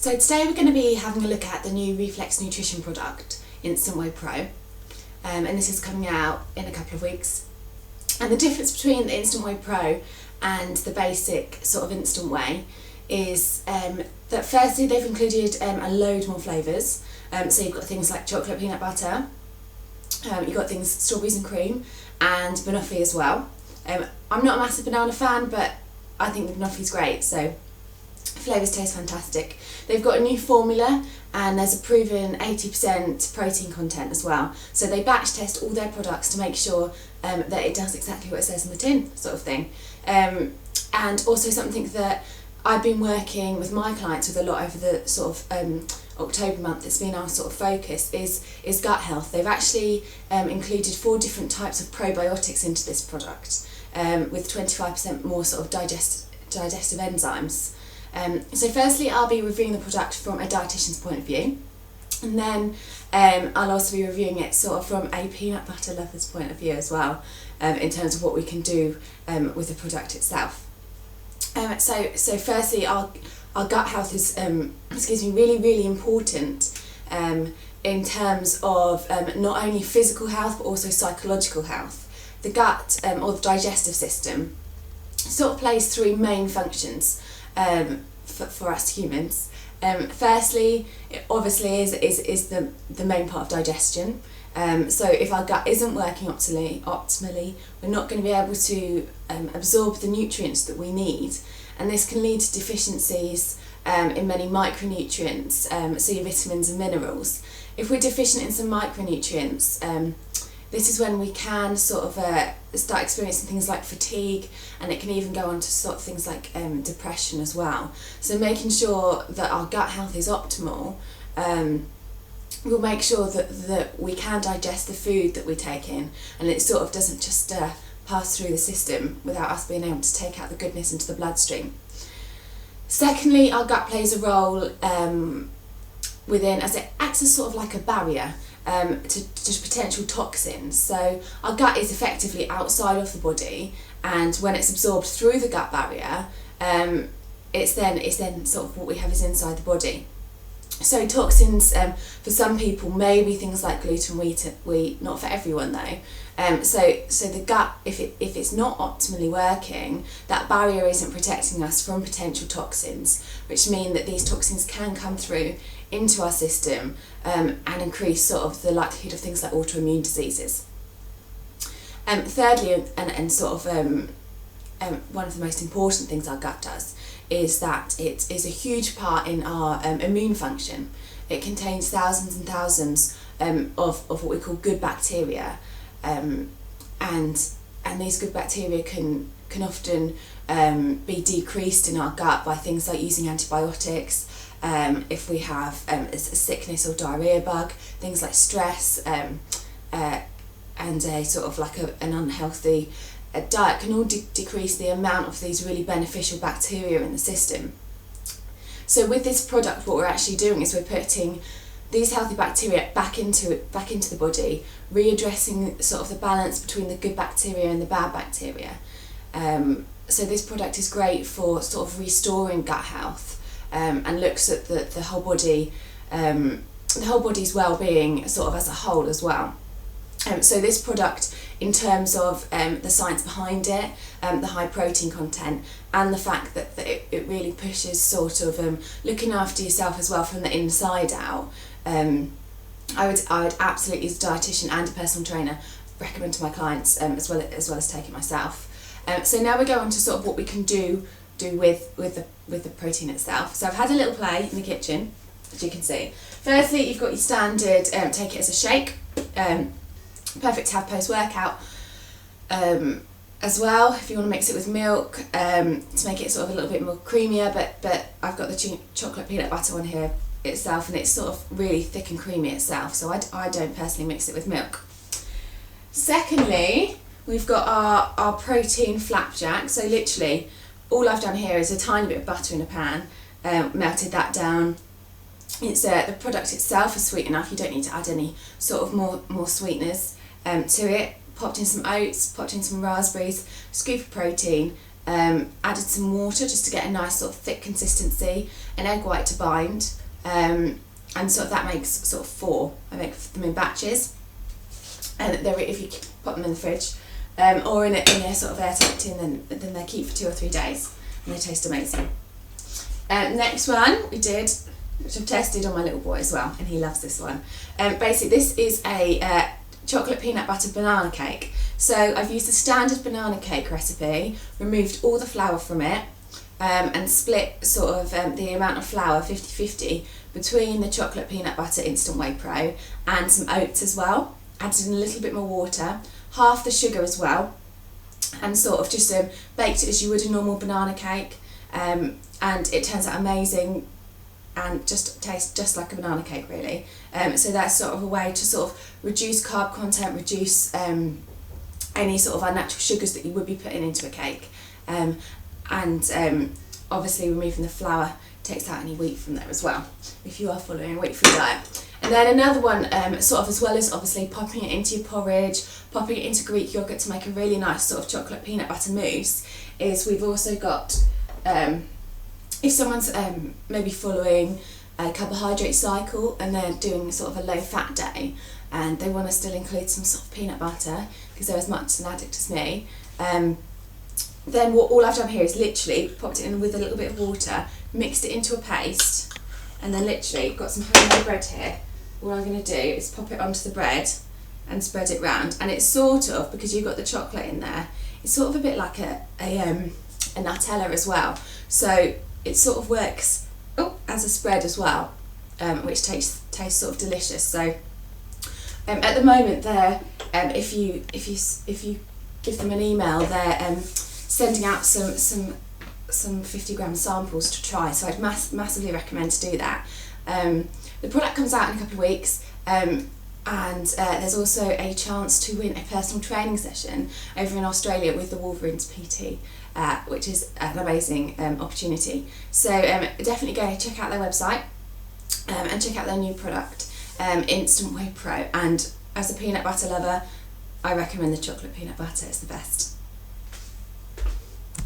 So today we're going to be having a look at the new Reflex Nutrition product, Instant Whey Pro, and this is coming out in a couple of weeks. And the difference between the Instant Whey Pro and the basic sort of instant whey is that firstly they've included a load more flavours. So you've got things like chocolate peanut butter, you've got things strawberries and cream, and banoffee as well. I'm not a massive banana fan, but I think the banoffee's great, so flavours taste fantastic. They've got a new formula and there's a proven 80% protein content as well. So they batch test all their products to make sure that it does exactly what it says on the tin, sort of thing. And also something that I've been working with my clients with a lot over the sort of October month, it's been our sort of focus, is gut health. They've actually included 4 different types of probiotics into this product with 25% more sort of digestive enzymes. So firstly I'll be reviewing the product from a dietitian's point of view, and then I'll also be reviewing it sort of from a peanut butter lover's point of view as well, in terms of what we can do with the product itself. So firstly our gut health is really important in terms of not only physical health but also psychological health. The gut or the digestive system sort of plays 3 main functions for us humans. Firstly, it obviously is the main part of digestion. So if our gut isn't working optimally, we're not going to be able to absorb the nutrients that we need, and this can lead to deficiencies in many micronutrients, so your vitamins and minerals. If we're deficient in some micronutrients, this is when we can sort of start experiencing things like fatigue, and it can even go on to sort of things like depression as well. So making sure that our gut health is optimal will make sure that we can digest the food that we take in, and it sort of doesn't just pass through the system without us being able to take out the goodness into the bloodstream. Secondly, our gut plays a role within, as it acts as sort of like a barrier to potential toxins. So our gut is effectively outside of the body, and when it's absorbed through the gut barrier, it's then sort of what we have is inside the body. So toxins for some people may be things like gluten, wheat, not for everyone though. So the gut, if it's not optimally working, that barrier isn't protecting us from potential toxins, which mean that these toxins can come through into our system and increase sort of the likelihood of things like autoimmune diseases. Thirdly, and sort of one of the most important things our gut does is that it is a huge part in our immune function. It contains thousands and thousands of what we call good bacteria, and these good bacteria can often be decreased in our gut by things like using antibiotics. If we have a sickness or diarrhea bug, things like stress, and a sort of like an unhealthy diet can all decrease the amount of these really beneficial bacteria in the system. So with this product, what we're actually doing is we're putting these healthy bacteria back into the body, readdressing sort of the balance between the good bacteria and the bad bacteria. So this product is great for sort of restoring gut health, and looks at the whole body, the whole body's well-being sort of as a whole as well. So this product, in terms of the science behind it, the high protein content, and the fact that it really pushes sort of looking after yourself as well from the inside out, I would absolutely, as a dietitian and a personal trainer, recommend to my clients as well as take it myself. So now we go on to sort of what we can do with the protein itself. So I've had a little play in the kitchen, as you can see. Firstly, you've got your standard take it as a shake. Perfect to have post-workout as well, if you want to mix it with milk to make it sort of a little bit more creamier, but I've got the chocolate peanut butter one here itself, and it's sort of really thick and creamy itself, so I don't personally mix it with milk. Secondly, we've got our protein flapjack. So literally all I've done here is a tiny bit of butter in a pan, melted that down. It's the product itself is sweet enough, you don't need to add any sort of more sweeteners to it. Popped in some oats, popped in some raspberries, scoop of protein, added some water just to get a nice sort of thick consistency, an egg white to bind, and sort of that makes sort of 4. I make them in batches, and if you put them in the fridge or in a sort of airtight tin, then they keep for 2 or 3 days and they taste amazing. Next one we did, which I've tested on my little boy as well, and he loves this one. Basically this is a chocolate peanut butter banana cake. So I've used the standard banana cake recipe, removed all the flour from it, and split sort of the amount of flour 50-50 between the chocolate peanut butter Instant Whey Pro and some oats as well. Added in a little bit more water, half the sugar as well, and sort of just baked it as you would a normal banana cake, and it turns out amazing and just tastes just like a banana cake really. So that's sort of a way to sort of reduce carb content, reduce any sort of unnatural sugars that you would be putting into a cake, and obviously removing the flour takes out any wheat from there as well, if you are following a wheat-free diet. And then another one, sort of as well as obviously popping it into your porridge, popping it into Greek yoghurt to make a really nice sort of chocolate peanut butter mousse, is we've also got, if someone's maybe following a carbohydrate cycle and they're doing sort of a low fat day and they want to still include some sort of peanut butter because they're as much an addict as me, then all I've done here is literally popped it in with a little bit of water, mixed it into a paste, and then literally got some homemade bread here. All I'm going to do is pop it onto the bread and spread it round, and it's sort of, because you've got the chocolate in there, it's sort of a bit like a Nutella as well, so it sort of works as a spread as well, which tastes sort of delicious. So at the moment they're if you give them an email, they're sending out some 50-gram samples to try, so I'd massively recommend to do that. The product comes out in a couple of weeks, and there's also a chance to win a personal training session over in Australia with the Wolverines PT, which is an amazing opportunity. So definitely go check out their website and check out their new product, Instant Whey Pro. And as a peanut butter lover, I recommend the chocolate peanut butter, it's the best.